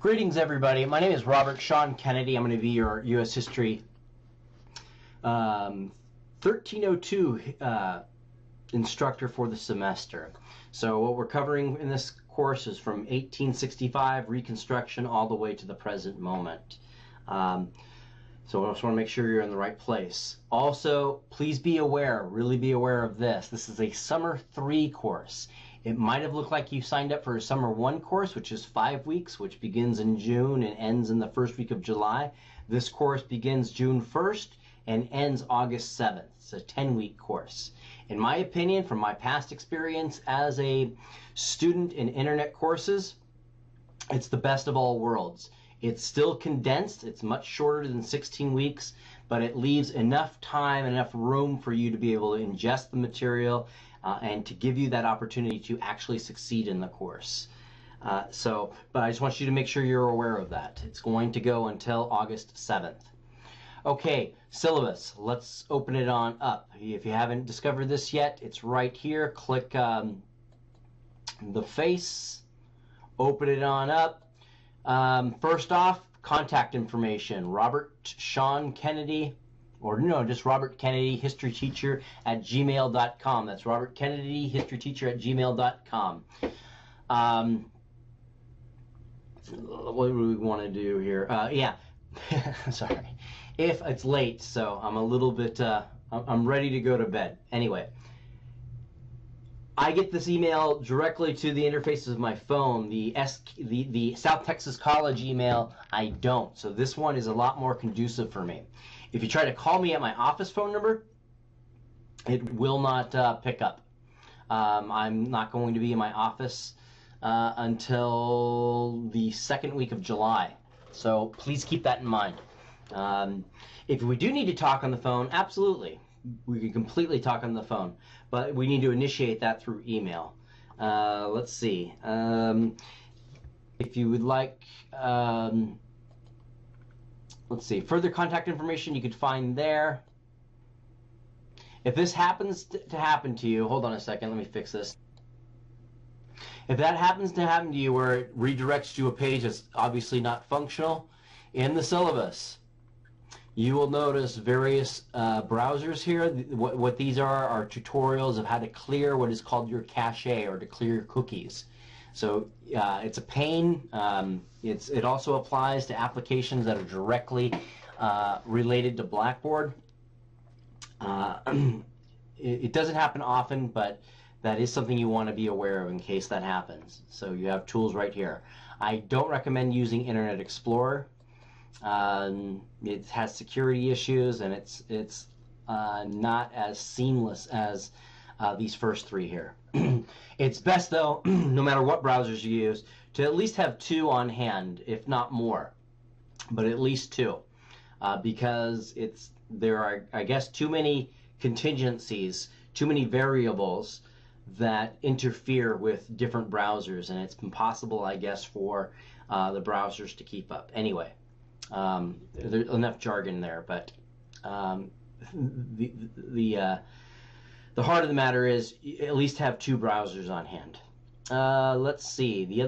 Greetings, everybody. My name is Robert Sean Kennedy. I'm going to be your U.S. History 1302 instructor for the semester. So what we're covering in this course is from 1865 Reconstruction all the way to the present moment. So I just want to make sure you're in the right place. Also, please be aware, really be aware of this. This is a Summer 3 course. It might have looked like you signed up for a Summer 1 course, which is 5 weeks, which begins in June and ends in the first week of July. This course begins June 1st and ends August 7th. It's a 10-week course. In my opinion, from my past experience as a student in internet courses, it's the best of all worlds. It's still condensed. It's much shorter than 16 weeks, but it leaves enough time, enough room for you to be able to ingest the material and to give you that opportunity to actually succeed in the course. But I just want you to make sure you're aware of that. It's going to go until August 7th. Okay, syllabus. Let's open it on up. If you haven't discovered this yet, it's right here. Click the face, open it on up. First off, contact information. Robert Sean Kennedy, or no, just Robert Kennedy, history teacher at gmail.com. That's Robert Kennedy, history teacher at gmail.com. What do we want to do here? Yeah, sorry. If it's late, so I'm a little bit, I'm ready to go to bed. Anyway, I get this email directly to the interfaces of my phone. The South Texas College email, I don't. So this one is a lot more conducive for me. If you try to call me at my office phone number, it will not pick up. I'm not going to be in my office until the second week of July. So please keep that in mind. If we do need to talk on the phone, absolutely. We can completely talk on the phone, but we need to initiate that through email. Let's see. If you would like, let's see, further contact information you could find there. If this happens to happen to you, hold on a second, let me fix this. If that happens to happen to you where it redirects to a page that's obviously not functional, in the syllabus, you will notice various browsers here. What these are tutorials of how to clear what is called your cache, or to clear your cookies. So it's a pain. It also applies to applications that are directly related to Blackboard. It doesn't happen often, but that is something you want to be aware of in case that happens. So you have tools right here. I don't recommend using Internet Explorer. It has security issues, and it's not as seamless as these first three here. It's best, though, no matter what browsers you use, to at least have 2 on hand, if not more, but at least 2, because there are, I guess, too many contingencies, too many variables that interfere with different browsers, and it's impossible, I guess, for the browsers to keep up. Anyway. There's enough jargon there, but the heart of the matter is at least have 2 browsers on hand. Let's see. The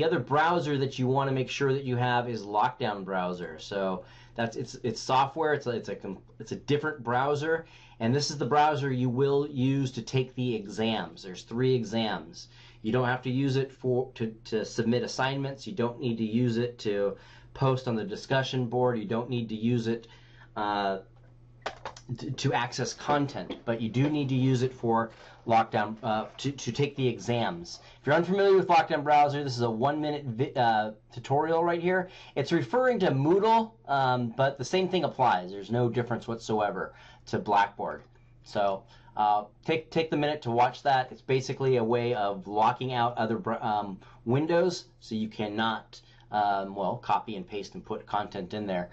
other browser that you want to make sure that you have is Lockdown browser. So it's software. It's a different browser, and this is the browser you will use to take the exams. There's 3 exams. You don't have to use it to submit assignments. You don't need to use it to post on the discussion board. You don't need to use it to access content, but you do need to use it for Lockdown to take the exams. If you're unfamiliar with Lockdown browser, this is a 1-minute tutorial right here. It's referring to Moodle, but the same thing applies. There's no difference whatsoever to Blackboard. So take the minute to watch that. It's basically a way of locking out other windows, so you cannot well, copy and paste and put content in there.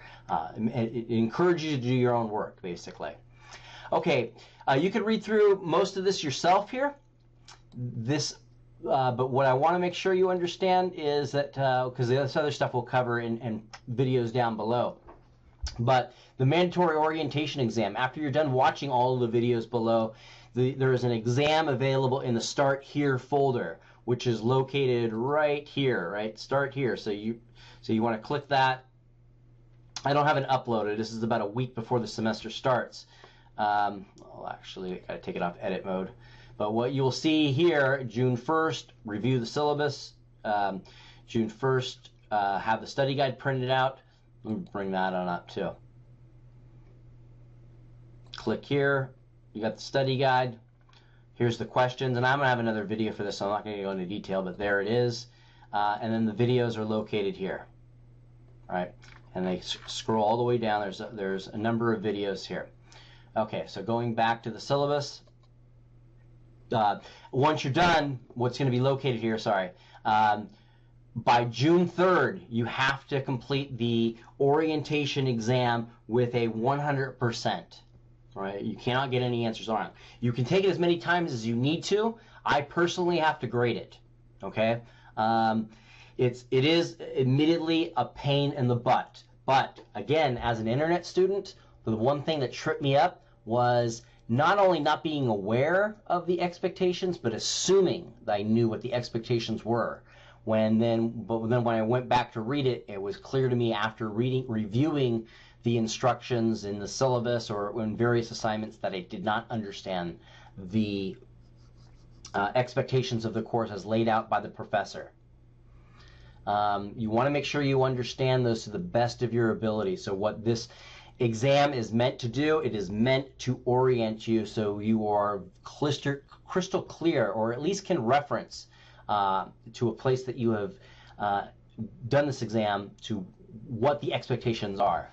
It encourages you to do your own work, basically. Okay, you can read through most of this yourself here. But what I want to make sure you understand is that, because this other stuff we'll cover in videos down below, but the mandatory orientation exam, after you're done watching all of the videos below, there is an exam available in the Start Here folder, which is located right here, right? Start here. So you want to click that. I don't have it uploaded. This is about a week before the semester starts. Well, actually, I gotta take it off edit mode. But what you'll see here, June 1st, review the syllabus. June 1st, have the study guide printed out. Let me bring that on up too. Click here. You got the study guide. Here's the questions, and I'm gonna have another video for this, so I'm not gonna go into detail, but there it is. And then the videos are located here. All right, and they scroll all the way down. There's a number of videos here. Okay, so going back to the syllabus. Once you're done, what's going to be located here, by June 3rd, you have to complete the orientation exam with a 100%. Right? You cannot get any answers wrong. You can take it as many times as you need to. I personally have to grade it. Okay? It is admittedly a pain in the butt. But again, as an internet student, the one thing that tripped me up was not only not being aware of the expectations, but assuming that I knew what the expectations were. But then when I went back to read it, it was clear to me after reviewing the instructions in the syllabus or in various assignments that I did not understand the expectations of the course as laid out by the professor. You want to make sure you understand those to the best of your ability. So what this exam is meant to do, it is meant to orient you so you are crystal clear, or at least can reference to a place that you have done this exam to what the expectations are.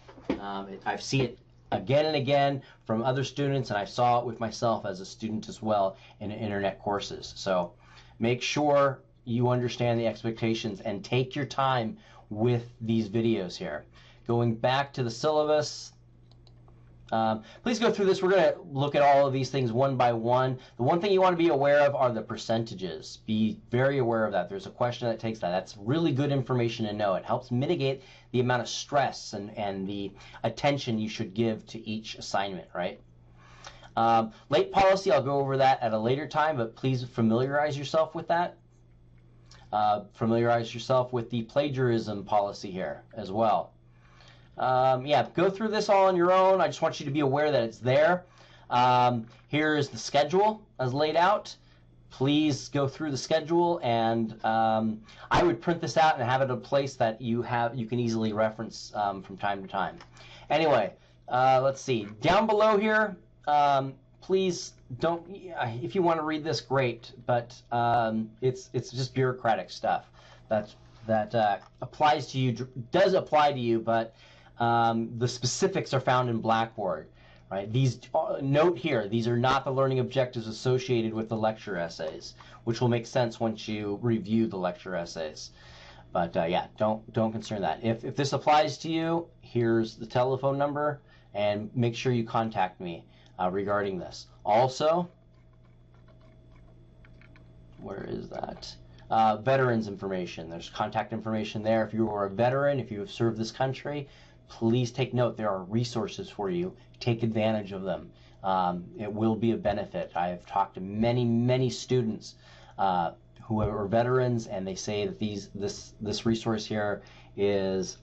I've seen it again and again from other students, and I saw it with myself as a student as well in internet courses. So make sure you understand the expectations and take your time with these videos here. Going back to the syllabus, please go through this. We're going to look at all of these things one by one. The one thing you want to be aware of are the percentages. Be very aware of that. There's a question that takes that. That's really good information to know. It helps mitigate the amount of stress and the attention you should give to each assignment, right? Late policy, I'll go over that at a later time, but please familiarize yourself with that. Familiarize yourself with the plagiarism policy here as well. Yeah, go through this all on your own. I just want you to be aware that it's there. Here is the schedule as laid out. Please go through the schedule, and I would print this out and have it in a place that you can easily reference from time to time. Anyway, let's see. Down below here, please don't. If you want to read this, great, but it's just bureaucratic stuff that applies to you, does apply to you, but the specifics are found in Blackboard, right? Note here, these are not the learning objectives associated with the lecture essays, which will make sense once you review the lecture essays. But yeah, don't concern that. If this applies to you, here's the telephone number, and make sure you contact me regarding this. Also, where is that? Veterans information. There's contact information there. If you are a veteran, if you have served this country, please take note. There are resources for you. Take advantage of them. It will be a benefit. I have talked to many students who are veterans, and they say that this resource here is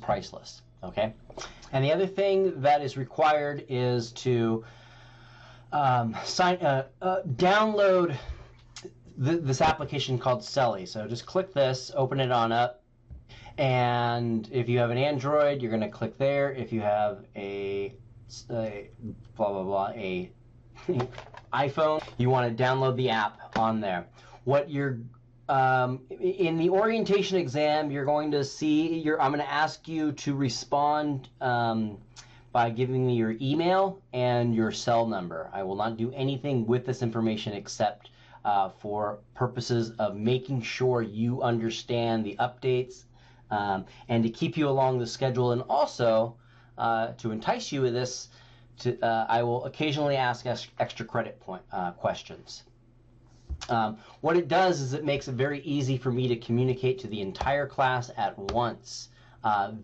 priceless. Okay. And the other thing that is required is to download this application called Celly. So just click this, open it on up, and if you have an Android, you're going to click there. If you have a iPhone, you want to download the app on there. What you're in the orientation exam, you're going to see. I'm going to ask you to respond by giving me your email and your cell number. I will not do anything with this information except for purposes of making sure you understand the updates and to keep you along the schedule, and also to entice you with this, I will occasionally ask extra credit questions. What it does is it makes it very easy for me to communicate to the entire class at once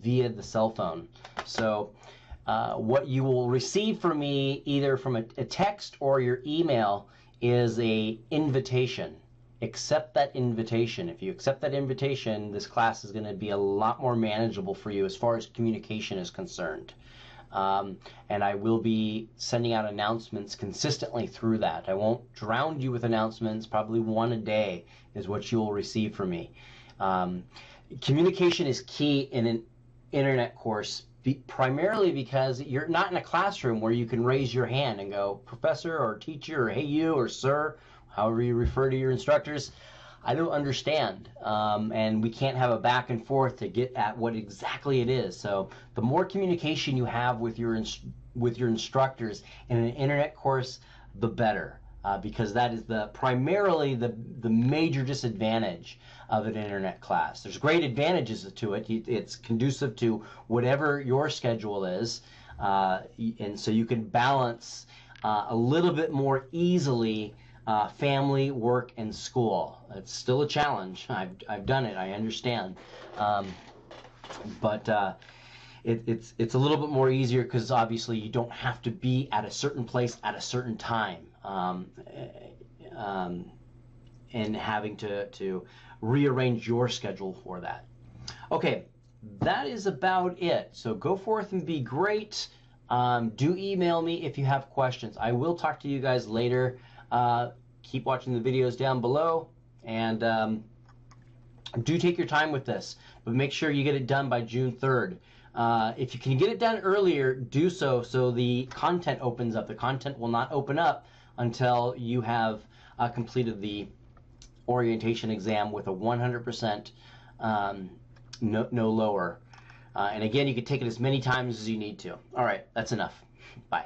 via the cell phone. So what you will receive from me, either from a text or your email, is a invitation, accept that invitation. If you accept that invitation, this class is going to be a lot more manageable for you as far as communication is concerned. And I will be sending out announcements consistently through that. I won't drown you with announcements. Probably one a day is what you will receive from me. Communication is key in an internet course, primarily because you're not in a classroom where you can raise your hand and go, professor or teacher or hey you or sir, however you refer to your instructors, I don't understand, and we can't have a back and forth to get at what exactly it is. So the more communication you have with your instructors in an internet course, the better, because that is primarily the major disadvantage of an internet class. There's great advantages to it. It's conducive to whatever your schedule is, and so you can balance a little bit more easily family, work, and school. It's still a challenge. I've done it. I understand, but it's a little bit more easier because obviously you don't have to be at a certain place at a certain time, and having to rearrange your schedule for that. Okay, that is about it. So go forth and be great. Do email me if you have questions. I will talk to you guys later. Keep watching the videos down below, and do take your time with this, but make sure you get it done by June 3rd. If you can get it done earlier, do so the content opens up. The content will not open up until you have completed the orientation exam with a 100% no lower. And again, you can take it as many times as you need to. All right, that's enough. Bye.